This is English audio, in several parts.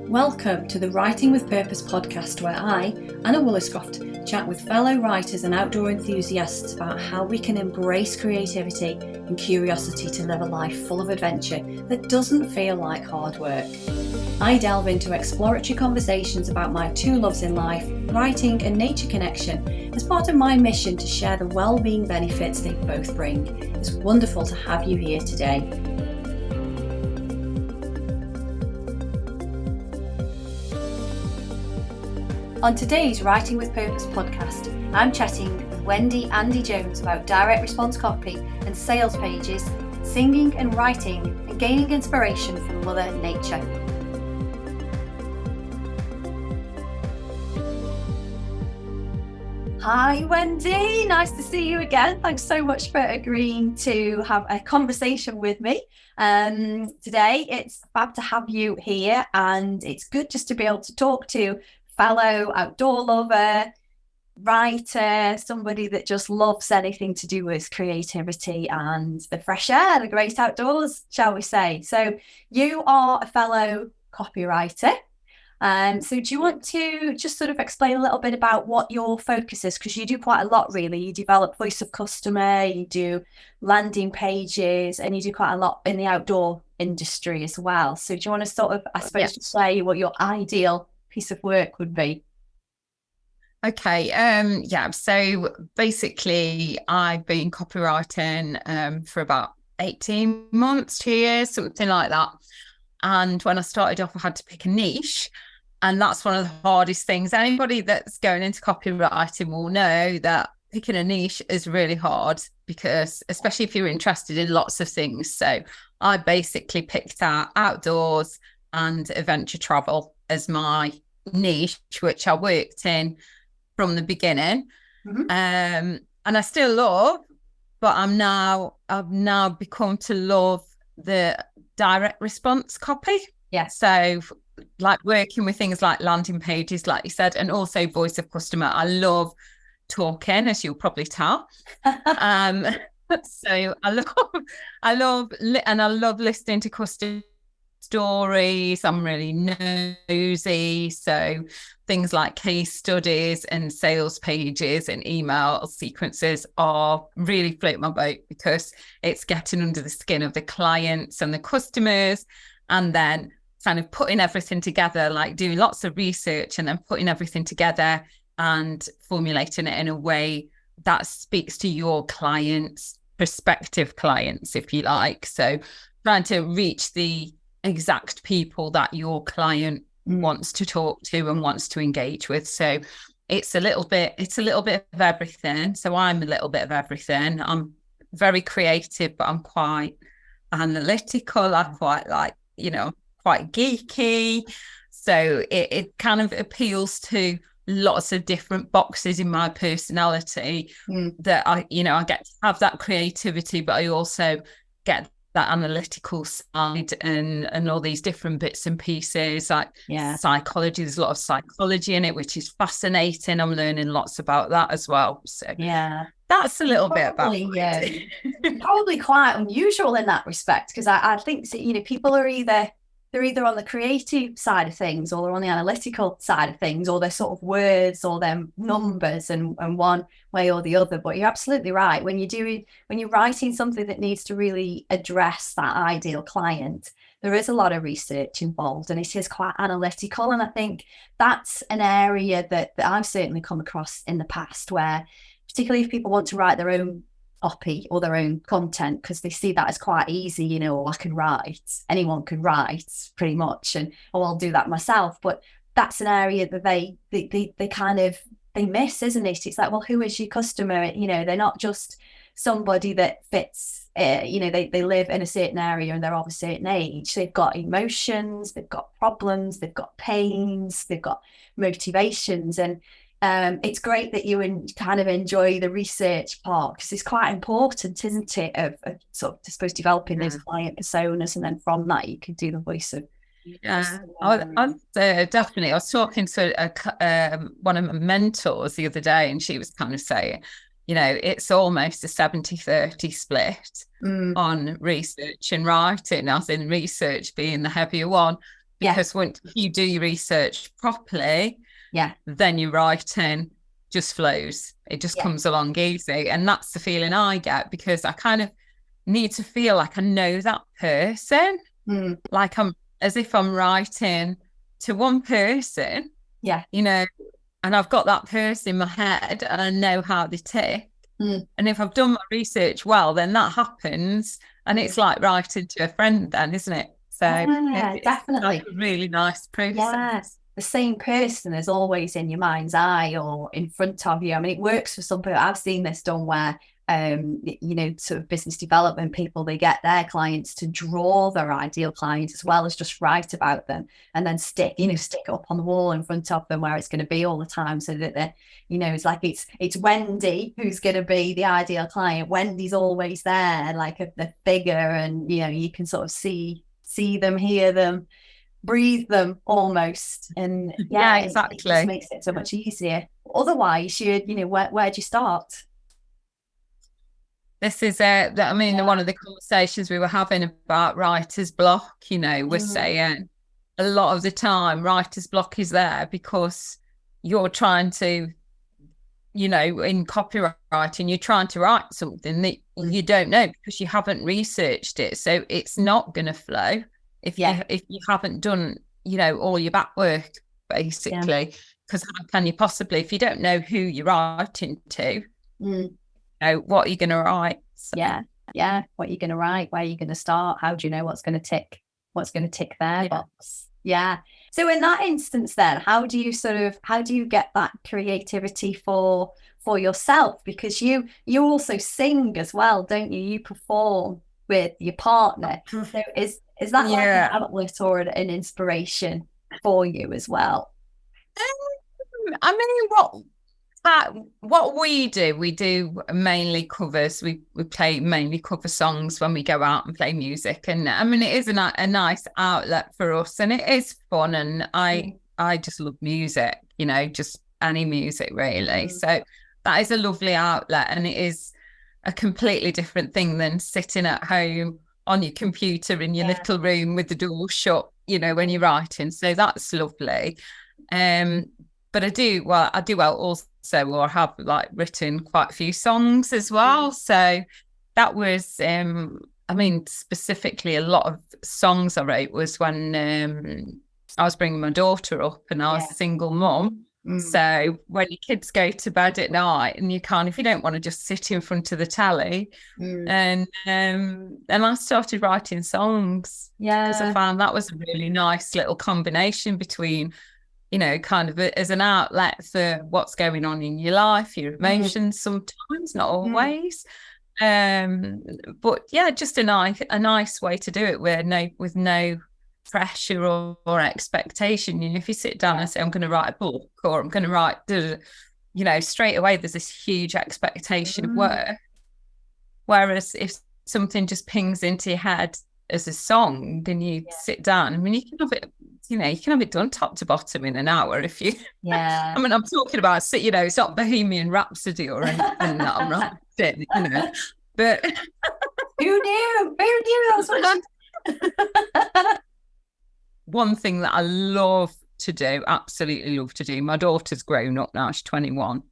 Welcome to the Writing with Purpose podcast, where I, Anna Woolliscroft, chat with fellow writers and outdoor enthusiasts about how we can embrace creativity and curiosity to live a life full of adventure that doesn't feel like hard work. I delve into exploratory conversations about my two loves in life, writing and nature connection, as part of my mission to share the well-being benefits they both bring. It's wonderful to have you here today. On today's Writing with Purpose podcast, I'm chatting with Wendy Ann Jones about direct response copy and sales pages, singing and writing, and gaining inspiration from Mother Nature. Hi Wendy, nice to see you again. Thanks so much for agreeing to have a conversation with me. Today it's fab to have you here, and it's good just to be able to talk to fellow outdoor lover, writer, somebody that just loves anything to do with creativity and the fresh air, the great outdoors, shall we say. So you are a fellow copywriter. So do you want to just sort of explain a little bit about what your focus is? Because you do quite a lot, really. You develop voice of customer, you do landing pages, and you do quite a lot in the outdoor industry as well. So do you want to sort of, I suppose, say what your ideal piece of work would be? Okay. So basically I've been copywriting for about 18 months, 2 years, something like that. And when I started off, I had to pick a niche, and that's one of the hardest things. Anybody that's going into copywriting will know that picking a niche is really hard, because especially if you're interested in lots of things. So I basically picked out outdoors and adventure travel as my niche, which I worked in from the beginning. And I still love, but I've now become to love the direct response copy. Yeah. So like working with things like landing pages, like you said, and also voice of customer. I love talking, as you'll probably tell. So I love listening to customer stories. I'm really nosy, so things like case studies and sales pages and email sequences are really float my boat, because it's getting under the skin of the clients and the customers, and then kind of putting everything together, like doing lots of research and then putting everything together and formulating it in a way that speaks to your clients, prospective clients, if you like. So trying to reach the exact people that your client wants to talk to and wants to engage with. So it's a little bit of everything. So I'm a little bit of everything. I'm very creative, but I'm quite analytical. I quite like, quite geeky. So it kind of appeals to lots of different boxes in my personality, that I get to have that creativity, but I also get that analytical side and all these different bits and pieces, like psychology. There's a lot of psychology in it, which is fascinating. I'm learning lots about that as well. So that's a little bit about probably quite unusual in that respect, because I think people are they're either on the creative side of things, or they're on the analytical side of things, or they're sort of words or their numbers and one way or the other. But you're absolutely right. When you're writing something that needs to really address that ideal client, there is a lot of research involved, and it is quite analytical. And I think that's an area that I've certainly come across in the past, where particularly if people want to write their own copy or their own content, because they see that as quite easy, I can write, anyone can write pretty much, and I'll do that myself. But that's an area that they miss, isn't it? It's like, well, who is your customer? They're not just somebody that fits, they live in a certain area and they're of a certain age. They've got emotions, they've got problems, they've got pains, they've got motivations. And it's great that you kind of enjoy the research part, because it's quite important, isn't it, of sort of, I suppose, developing those client personas, and then from that you can do the voice of. Definitely. I was talking to one of my mentors the other day, and she was kind of saying, it's almost a 70-30 split on research and writing, as in research being the heavier one, because once you do your research properly, then your writing just flows. It just comes along easy. And that's the feeling I get, because I kind of need to feel like I know that person, like I'm as if I'm writing to one person, you know, and I've got that person in my head and I know how they tick. And if I've done my research well, then that happens, and it's like writing to a friend then, isn't it? So definitely, like a really nice process. The same person is always in your mind's eye or in front of you. I mean, it works for some people. I've seen this done where you know, sort of business development people, they get their clients to draw their ideal clients as well as just write about them, and then stick it up on the wall in front of them where it's going to be all the time, so that they're, you know, it's like it's Wendy who's going to be the ideal client. Wendy's always there, like a figure, and you know, you can sort of see them, hear them, breathe them almost. And exactly, it just makes it so much easier. Otherwise, you know, where'd you start? This is I mean, one of the conversations we were having about writer's block, you know, we're saying a lot of the time writer's block is there because you're trying to, you know, in copywriting, you're trying to write something that you don't know because you haven't researched it. So it's not going to flow if you haven't done, you know, all your back work, basically. Because how can you possibly, if you don't know who you're writing to, know what are you going to write? So. What are you going to write? Where are you going to start? How do you know what's going to tick their box? So in that instance then, how do you get that creativity for yourself? Because you also sing as well, don't you? You perform with your partner. So is that like an outlet or an inspiration for you as well? I mean, what we do mainly covers. We play mainly cover songs when we go out and play music, and I mean, it is a nice outlet for us, and it is fun, and I just love music, you know, just any music really. So that is a lovely outlet, and it is a completely different thing than sitting at home on your computer in your little room with the door shut, you know, when you're writing. So that's lovely. But I do also, or have like written quite a few songs as well. So that was, I mean, specifically a lot of songs I wrote was when I was bringing my daughter up and I was a single mum. So when your kids go to bed at night and if you don't want to just sit in front of the telly, and I started writing songs because I found that was a really nice little combination between, you know, kind of as an outlet for what's going on in your life, your emotions, sometimes, not always. But yeah, just a nice way to do it with no pressure or expectation. You know, if you sit down and say, I'm going to write a book or I'm going to write, you know, straight away there's this huge expectation of work. Whereas if something just pings into your head as a song, then you sit down. I mean, you can have it, you know, you can have it done top to bottom in an hour if you. I mean, I'm talking about, you know, it's not Bohemian Rhapsody or anything that I'm writing, you know. But who knew? That's what one thing that I love to do, absolutely love to do. My daughter's grown up now; she's 21.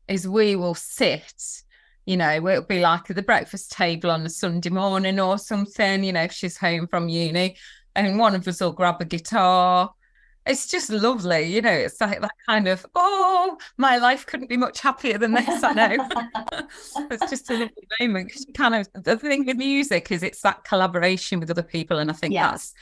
Is we will sit. You know, it'll be like at the breakfast table on a Sunday morning or something, you know, if she's home from uni, and one of us will grab a guitar. It's just lovely, you know, it's like that kind of, oh, my life couldn't be much happier than this, I know. It's just a lovely moment. Kind of, the thing with music is it's that collaboration with other people, and I think that's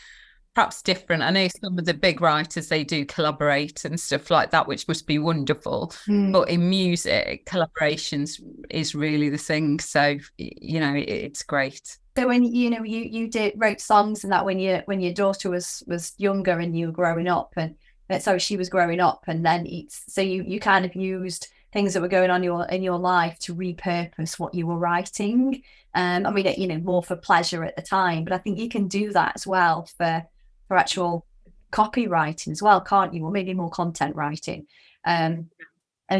perhaps different. I know some of the big writers, they do collaborate and stuff like that, which must be wonderful. But in music, collaborations is really the thing. So, you know, it's great. So when, you know, you wrote songs and that when your daughter was younger and you were growing up, and sorry, she was growing up, and then so you kind of used things that were going on in your life to repurpose what you were writing. I mean, you know, more for pleasure at the time, but I think you can do that as well for actual copywriting as well, can't you? Or maybe more content writing, and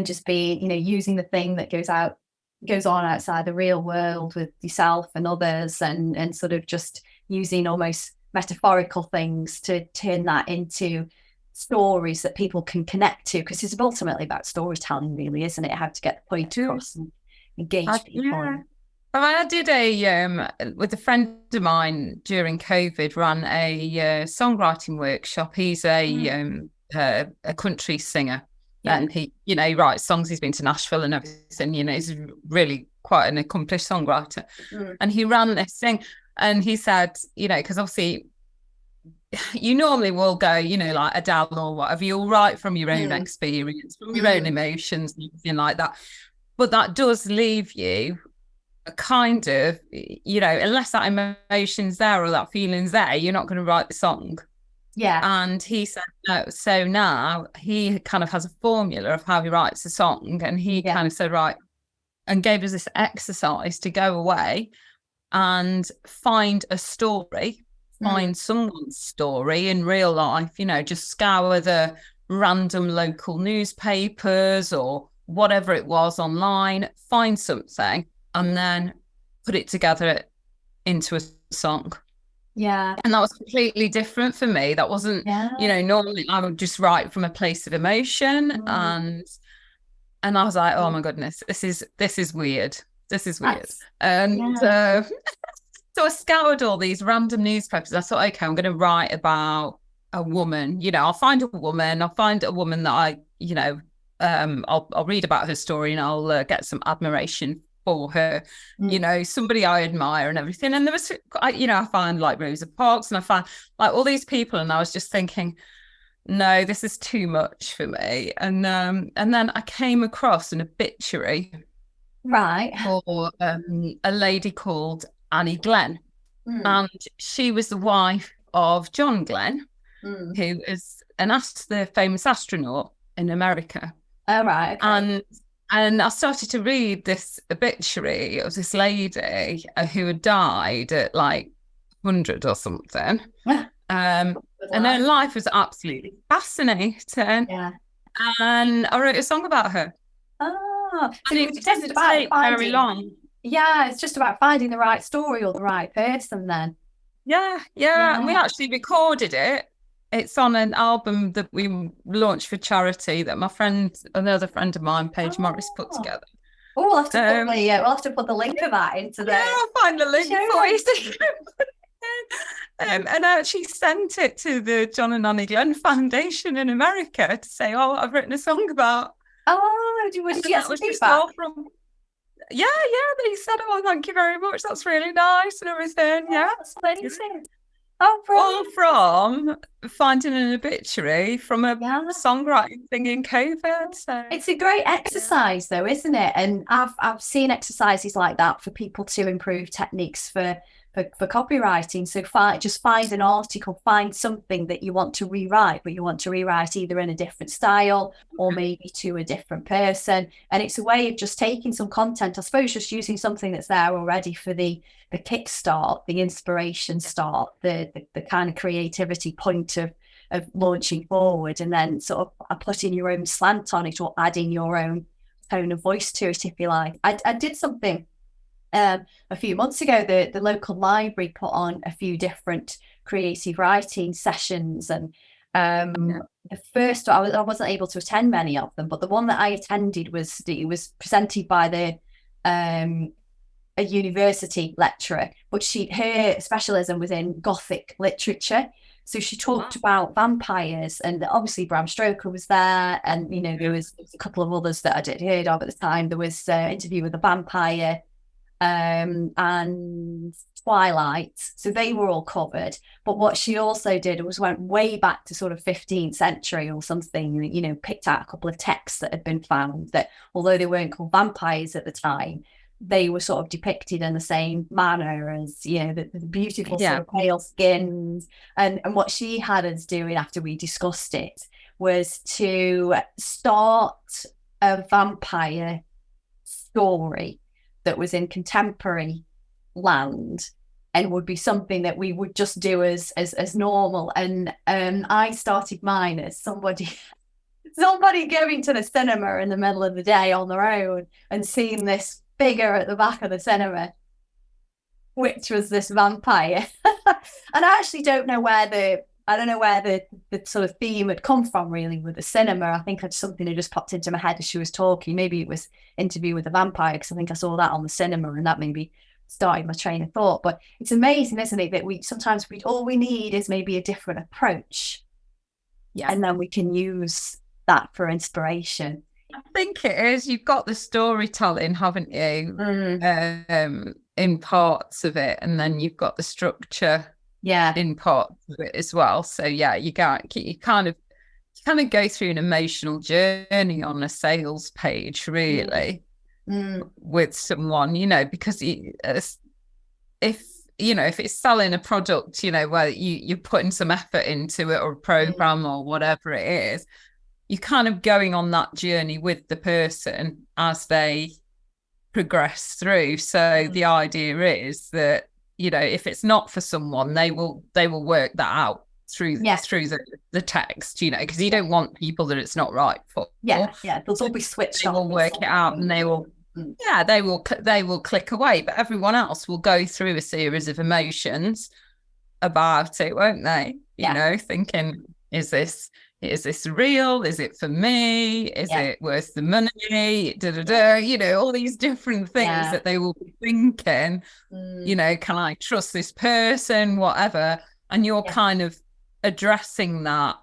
just be, you know, using the thing that goes on outside the real world with yourself and others, and sort of just using almost metaphorical things to turn that into stories that people can connect to, because it's ultimately about storytelling, really, isn't it? How to get the point across and engage people. Yeah. I did with a friend of mine during COVID, ran a songwriting workshop. He's a country singer, and he writes songs. He's been to Nashville and everything. He's really quite an accomplished songwriter. And he ran this thing, and he said, because obviously you normally will go, like Adele or whatever, you'll write from your own experience, from your own emotions, and everything like that. But that does leave you a kind of, unless that emotion's there or that feeling's there, you're not going to write the song. Yeah. And he said no. So now he kind of has a formula of how he writes a song. And he kind of said, right, and gave us this exercise to go away and find a story, find someone's story in real life, just scour the random local newspapers or whatever it was online, find something, and then put it together into a song. Yeah. And that was completely different for me. That wasn't, normally I would just write from a place of emotion. And I was like, oh my goodness, this is weird. This is weird. So I scoured all these random newspapers. I thought, okay, I'm going to write about a woman. I'll find a woman that I, I'll read about her story, and I'll get some admiration for her, somebody I admire and everything. And there was, I find like Rosa Parks, and I find like all these people, and I was just thinking, no, this is too much for me. And then I came across an obituary, for a lady called Annie Glenn, and she was the wife of John Glenn, who is the famous astronaut in America. Oh, right. Okay. And I started to read this obituary of this lady who had died at like 100 or something. And her life was absolutely fascinating. Yeah. And I wrote a song about her. Oh, so and it doesn't take very long. Yeah, it's just about finding the right story or the right person then. Yeah. And we actually recorded it. It's on an album that we launched for charity that another friend of mine, Paige Morris, put together. Oh, we'll have to put the link of that into the. Yeah, I'll find the link for you. And I actually sent it to the John and Annie Glenn Foundation in America to say, oh, I've written a song about. Oh, did you get some feedback? Yeah, they said, oh, thank you very much. That's really nice and everything. Yeah, that's amazing. All from finding an obituary from a songwriting thing in COVID. So it's a great exercise, though, isn't it? And I've seen exercises like that for people to improve techniques for copywriting. So just find an article, find something that you want to rewrite, but you want to rewrite either in a different style or maybe to a different person. And it's a way of just taking some content, I suppose, just using something that's there already for the kickstart, the inspiration start, the kind of creativity point of launching forward, and then sort of putting your own slant on it or adding your own tone of voice to it, if you like. I did something a few months ago. The local library put on a few different creative writing sessions, and the first I wasn't able to attend many of them, but the one that I attended was presented by a university lecturer, but her specialism was in Gothic literature. So she talked about vampires, and obviously Bram Stoker was there, and there was a couple of others that I did heard of at the time. There was an interview with a vampire, and Twilight, so they were all covered. But what she also did was went way back to sort of 15th century or something, picked out a couple of texts that had been found that, although they weren't called vampires at the time, they were sort of depicted in the same manner as, the beautiful sort of pale skins. And what she had us doing after we discussed it was to start a vampire story that was in contemporary land and would be something that we would just do as normal. And I started mine as somebody going to the cinema in the middle of the day on their own and seeing this figure at the back of the cinema, which was this vampire. And I actually don't know where the sort of theme had come from really with the cinema. I think it's something that just popped into my head as she was talking. Maybe it was Interview with the Vampire, because I think I saw that on the cinema and that maybe started my train of thought. But it's amazing, isn't it, that we sometimes all we need is maybe a different approach. Yeah. And then we can use that for inspiration. I think it is. You've got the storytelling, haven't you? In parts of it, and then you've got the structure in parts of it as well. So yeah, you kind of go through an emotional journey on a sales page, really, with someone, because if it's selling a product, where you're putting some effort into it, or a program or whatever it is, you're kind of going on that journey with the person as they progress through. So the idea is that, if it's not for someone, they will work that out through the text, because you don't want people that it's not right for. They'll all be switched on. They will work it out, and they will click away, but everyone else will go through a series of emotions about it, won't they? Thinking, is this real? Is it for me? Is it worth the money? All these different things that they will be thinking. Can I trust this person? Whatever. And you're kind of addressing that.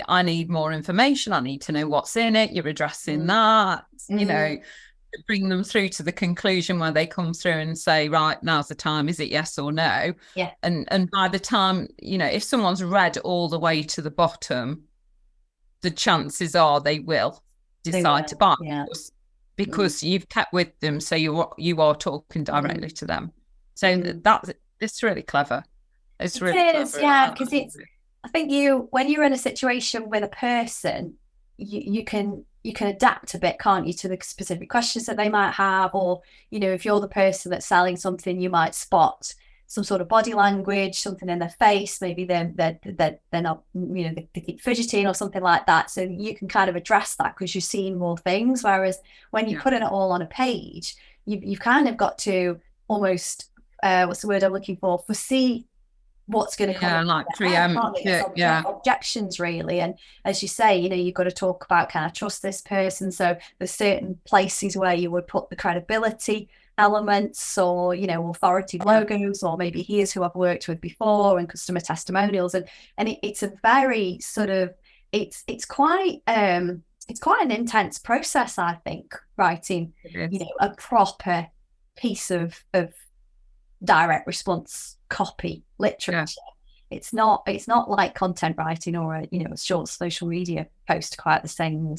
I need more information. I need to know what's in it. You're addressing that. Bring them through to the conclusion where they come through and say, right, now's the time. Is it yes or no? And by the time, if someone's read all the way to the bottom, the chances are they will decide to buy because you've kept with them. So you are talking directly to them. So it's really clever. It's really clever. Because I think when you're in a situation with a person, you can adapt a bit, can't you, to the specific questions that they might have, or if you're the person that's selling something, you might spot some sort of body language, something in their face, maybe they're not, they keep fidgeting or something like that. So you can kind of address that because you've seen more things. Whereas when you're putting it all on a page, you've kind of got to almost what's the word I'm looking for? Foresee what's going to come. Like preempt objections, really. And as you say, you've got to talk about, can I trust this person? So there's certain places where you would put the credibility elements, or authority logos, or maybe here's who I've worked with before, and customer testimonials, and it's a very sort of it's quite an intense process, I think, writing a proper piece of direct response copy literature. It's not like content writing or a short social media post quite the same.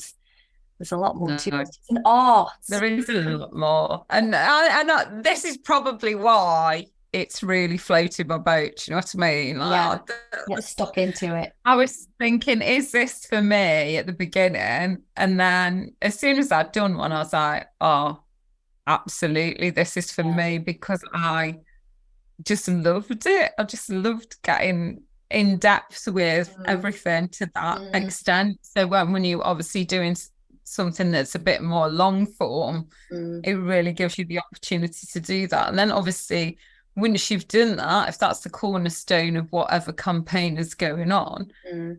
There's a lot more to it. It's an art. There is a lot more. And this is probably why it's really floated my boat. You know what I mean? Get stuck into it. I was thinking, is this for me at the beginning? And then as soon as I'd done one, I was like, oh, absolutely, this is for me, because I just loved it. I just loved getting in depth with everything to that extent. So when you obviously doing something that's a bit more long form, it really gives you the opportunity to do that. And then obviously once you've done that, if that's the cornerstone of whatever campaign is going on,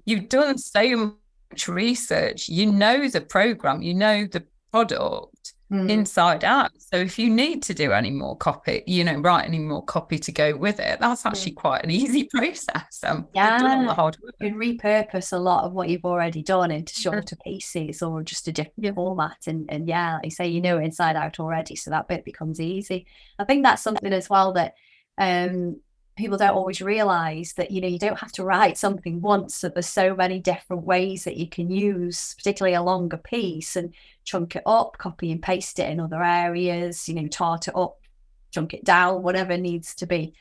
you've done so much research, the program, the product inside out. So if you need to do any more copy, write any more copy to go with it, that's actually quite an easy process. Done all the hard work. You can repurpose a lot of what you've already done into shorter pieces, or just a different format, and like you say, inside out already, so that bit becomes easy. I think that's something as well that people don't always realize, that you don't have to write something once, that there's so many different ways that you can use, particularly a longer piece, and chunk it up, copy and paste it in other areas, tart it up, chunk it down, whatever needs to be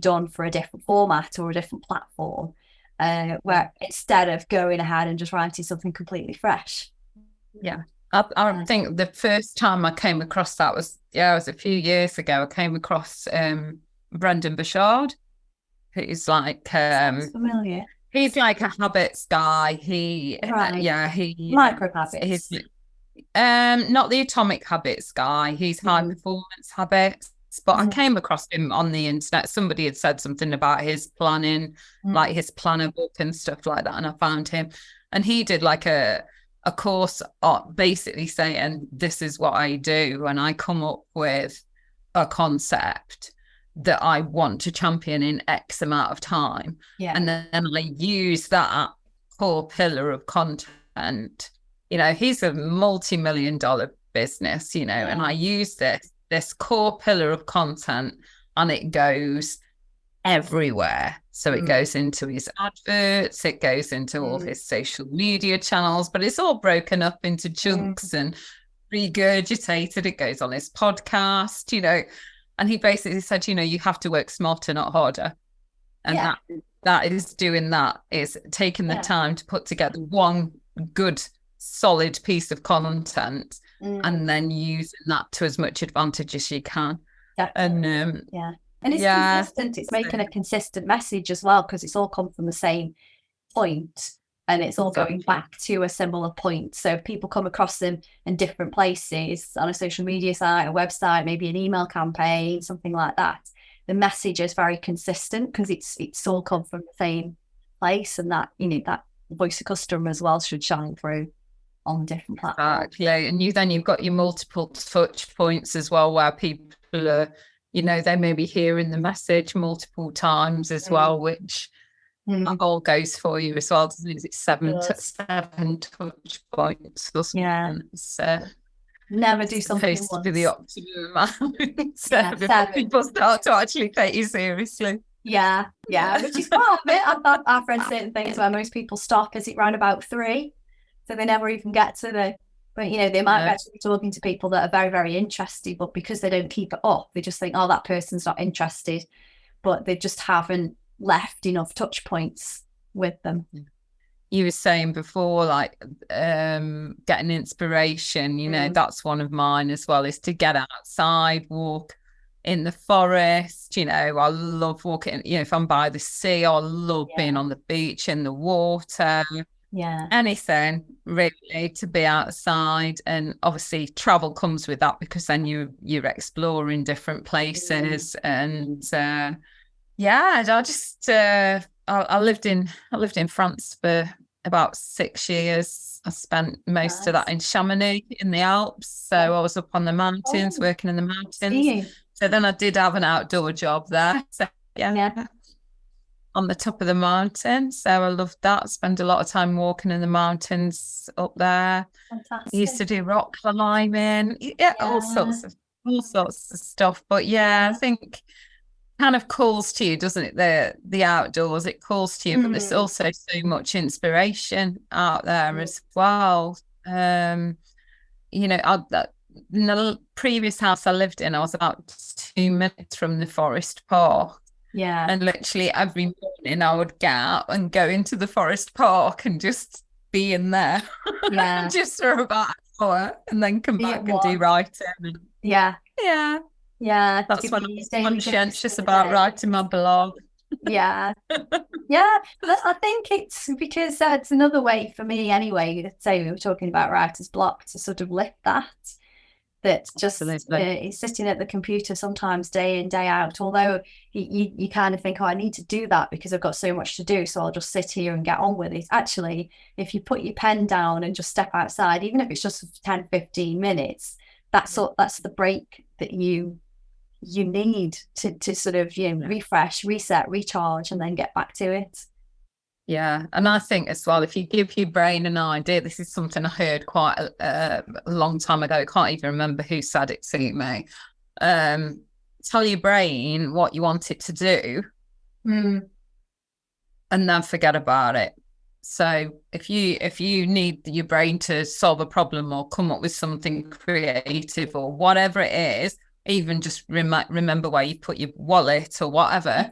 done for a different format or a different platform, where instead of going ahead and just writing something completely fresh. I think the first time I came across that was a few years ago. I came across Brendan Burchard, who's like familiar. He's like a habits guy. He micro habits. Not the atomic habits guy. He's high performance habits. but I came across him on the internet. Somebody had said something about his planning, like his planner book and stuff like that. And I found him, and he did like a course basically saying, this is what I do when I come up with a concept that I want to champion in X amount of time. Yeah. And then I use that core pillar of content. You know, he's a multi-million-dollar business, you know, and I use this core pillar of content, and it goes everywhere. So it goes into his adverts, it goes into all his social media channels, but it's all broken up into chunks and regurgitated. It goes on his podcast, you know, and he basically said, you know, you have to work smarter, not harder. And that is doing that, is taking the time to put together one good, solid piece of content and then using that to as much advantage as you can. Definitely. And it's consistent. It's making a consistent message as well, because it's all come from the same point and it's all going back to a similar point. So if people come across them in different places, on a social media site, a website, maybe an email campaign, something like that, the message is very consistent because it's all come from the same place, and that, you know, that voice of customer as well should shine through on different platforms. Exactly. And you've got your multiple touch points as well, where people are, you know, they may be hearing the message multiple times as well, which all goes for you as well. Doesn't it? It's seven touch points or something. Yeah. So never do something supposed once. to be the optimum amount. Before people start to actually take you seriously. Yeah, which is part of it. I've read certain things where most people stop as it round about 3, so they never even get to the. But, you know, they might actually be talking to people that are very, very interested, but because they don't keep it up, they just think, oh, that person's not interested, but they just haven't left enough touch points with them. You were saying before, like getting inspiration, you know, that's one of mine as well, is to get outside, walk in the forest. You know, I love walking, you know, if I'm by the sea, I love being on the beach, in the water. Anything really to be outside. And obviously travel comes with that, because then you're exploring different places. And I lived in France for about 6 years. I spent most of that in Chamonix in the Alps, so I was up on the mountains, working in the mountains. So then I did have an outdoor job there, so on the top of the mountain. So I loved that. Spend a lot of time walking in the mountains up there. Fantastic. Used to do rock climbing, all sorts of stuff. But I think kind of calls to you, doesn't it? The outdoors, it calls to you, but there's also so much inspiration out there as well. You know, in the previous house I lived in, I was about 2 minutes from the forest park. And literally every morning I would get out and go into the forest park and just be in there just for about an hour, and then come back and do writing. That's when I'm conscientious about writing my blog. But I think it's because that's another way for me anyway. Let's say we were talking about writer's block, to sort of lift that just sitting at the computer sometimes day in, day out, although you kind of think, oh, I need to do that because I've got so much to do, so I'll just sit here and get on with it. Actually, if you put your pen down and just step outside, even if it's just 10-15 minutes, that's the break that you need to sort of, you know, refresh, reset, recharge, and then get back to it. And I think as well, if you give your brain an idea, this is something I heard quite a long time ago. I can't even remember who said it to me. Tell your brain what you want it to do, and then forget about it. So if you need your brain to solve a problem or come up with something creative or whatever it is, even just remember where you put your wallet or whatever.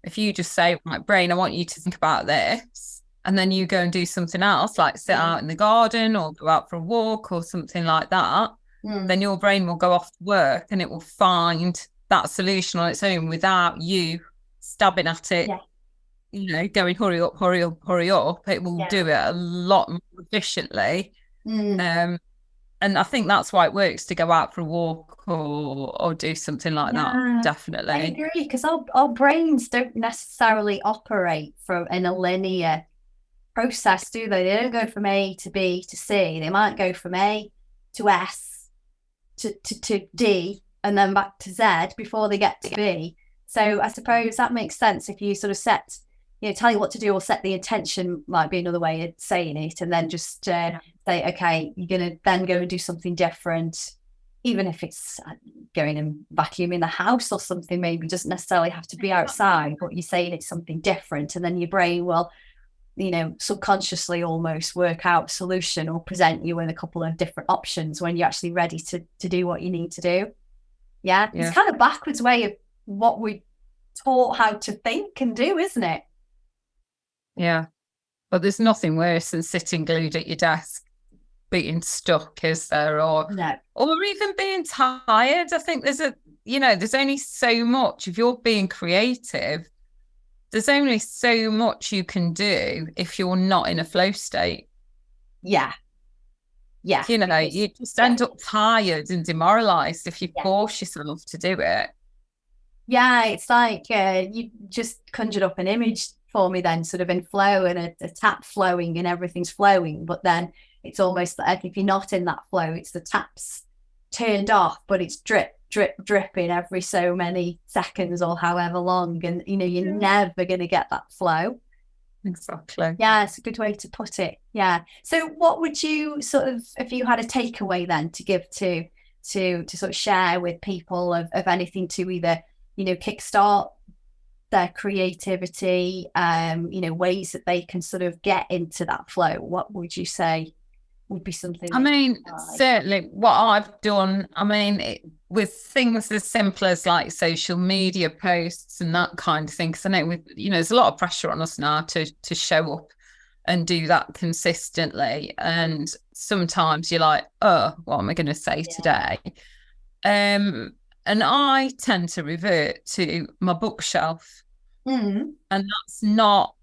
If you just say, right, brain, I want you to think about this, and then you go and do something else, like sit out in the garden or go out for a walk or something like that, then your brain will go off to work and it will find that solution on its own without you stabbing at it, you know, going, hurry up, hurry up, hurry up. It will do it a lot more efficiently. And and I think that's why it works to go out for a walk or do something like that. Definitely. I agree, because our brains don't necessarily operate in a linear process, do they? They don't go from A to B to C. They might go from A to S to D and then back to Z before they get to B. So I suppose that makes sense if you sort of set, tell you what to do or set the intention, might be another way of saying it, and then just say, okay, you're going to then go and do something different, even if it's going and vacuuming the house or something. Maybe it doesn't necessarily have to be outside, but you're saying it's something different, and then your brain will, subconsciously almost work out a solution or present you with a couple of different options when you're actually ready to do what you need to do. Yeah. It's kind of backwards way of what we taught how to think and do, isn't it? Yeah. But there's nothing worse than sitting glued at your desk, being stuck, is there? Or even being tired. I think there's only so much. If you're being creative, there's only so much you can do if you're not in a flow state. Yeah. Yeah. You just end up tired and demoralized if you force yourself to do it. Yeah, it's like you just conjured up an image for me then, sort of in flow, and a tap flowing and everything's flowing. But then it's almost like if you're not in that flow, it's the tap's turned off, but it's drip, drip, dripping every so many seconds or however long. And, you're never going to get that flow. Exactly. Yeah, it's a good way to put it. Yeah. So what would you sort of, if you had a takeaway then to give to sort of share with people of anything to either, kickstart their creativity, ways that they can sort of get into that flow, what would you say would be something? Certainly what I've done, with things as simple as like social media posts and that kind of thing, because I know there's a lot of pressure on us now to show up and do that consistently, and sometimes you're like, oh, what am I going to say today? And I tend to revert to my bookshelf, and that's not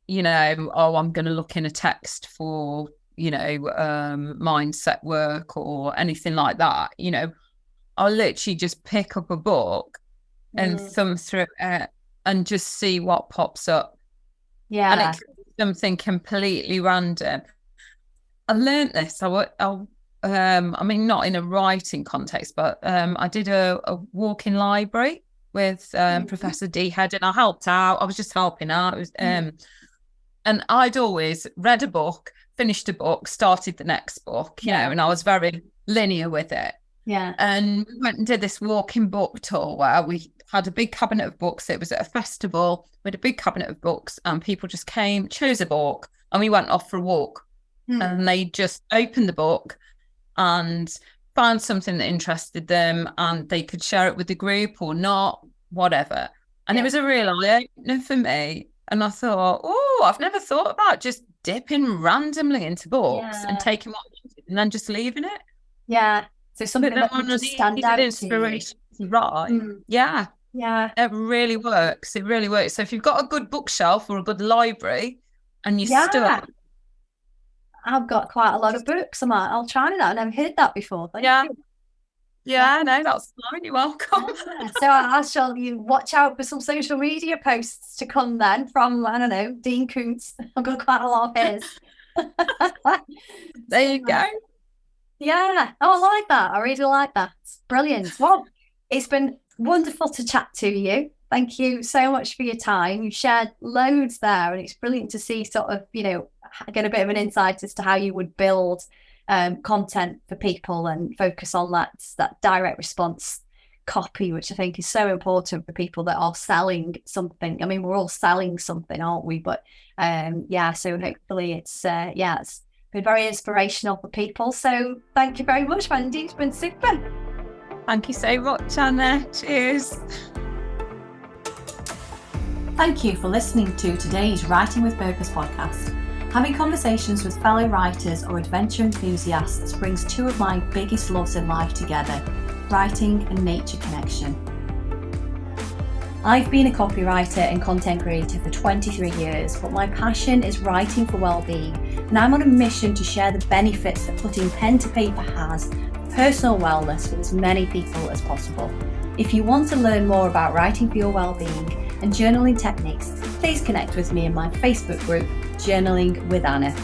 I'm going to look in a text for mindset work or anything like that. I'll literally just pick up a book and thumb through it and just see what pops up. Yeah. And it's something completely random. I learned this. Not in a writing context, but I did a walk-in library with Professor D Head, and I helped out. I was just helping out. It was, and I'd always read a book, finished a book, started the next book, and I was very linear with it. Yeah. And we went and did this walking book tour where we had a big cabinet of books. It was at a festival with a big cabinet of books, and people just came, chose a book, and we went off for a walk. And they just opened the book and found something that interested them, and they could share it with the group or not, whatever. And it was a real eye-opener for me. And I thought, I've never thought about just dipping randomly into books and taking what I wanted and then just leaving it. Yeah. So something that would just stand out inspiration to write. Yeah. Yeah. It really works. It really works. So if you've got a good bookshelf or a good library and you're stuck. I've got quite a lot of books. I'll try that. I've never heard that before. Thank you. Yeah, no, that's fine. You're welcome. So I shall watch out for some social media posts to come then from, I don't know, Dean Koontz. I've got quite a lot of his. There you go. Yeah. Oh, I like that. I really like that. Brilliant. Well, it's been wonderful to chat to you. Thank you so much for your time. You've shared loads there, and it's brilliant to see sort of, get a bit of an insight as to how you would build content for people and focus on that direct response copy, which I think is so important for people that are selling something. We're all selling something, aren't we? But so hopefully it's been very inspirational for people. So thank you very much, Wendy. It's been super. Thank you so much, Anna. Cheers. Thank you for listening to today's Writing with Purpose podcast. Having conversations with fellow writers or adventure enthusiasts brings two of my biggest loves in life together, writing and nature connection. I've been a copywriter and content creator for 23 years, but my passion is writing for well-being, and I'm on a mission to share the benefits that putting pen to paper has for personal wellness with as many people as possible. If you want to learn more about writing for your well-being and journaling techniques, please connect with me in my Facebook group, Journaling with Anna.